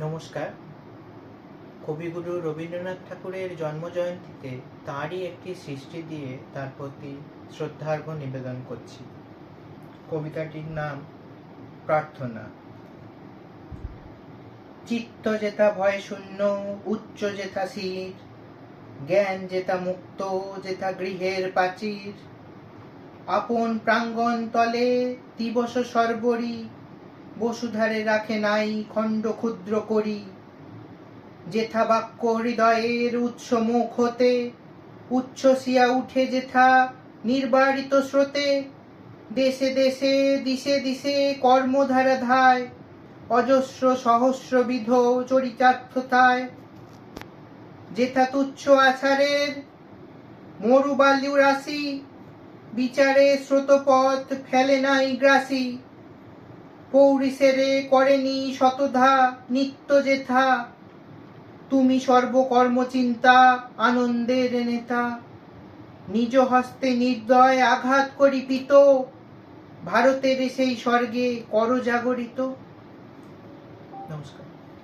নমস্কার। কবিগুরু রবীন্দ্রনাথ ঠাকুরের জন্মজয়ন্তীতে তাঁরই একটি সৃষ্টি দিয়ে তার প্রতি শ্রদ্ধার্ঘ্য নিবেদন করছি। কবিতাটির নাম প্রার্থনা। চিত্ত যেথা ভয় শূন্য, উচ্চ যেথা শির, জ্ঞান যেথা মুক্ত, যেথা গৃহের প্রাচীর, আপন প্রাঙ্গণ তলে দিবস সর্বরি, বসুধারে রাখে নাই খণ্ড ক্ষুদ্র করি, যেথা বাক্য হৃদয়ের উৎস মুখ হতে উচ্ছ্বসিয়া উঠে, যেথা নির্বারিত স্রোতে, দেশে দেশে দিশে দিশে কর্মধারা ধায়, অজস্র সহস্রবিধ চরিতার্থতায়, যেথা তুচ্ছ আছাড়ের মরুবালু রাশি, বিচারে স্রোতপথ ফেলে নাই গ্রাসী, পৌরিসেরে করেনি শতধা নিত্য যেথা, তুমি সর্বকর্মচিন্তা আনন্দের নেতা, নিজ হস্তে নির্দয় আঘাত করি পিত, ভারতের সেই স্বর্গে করজাগরিত। নমস্কার।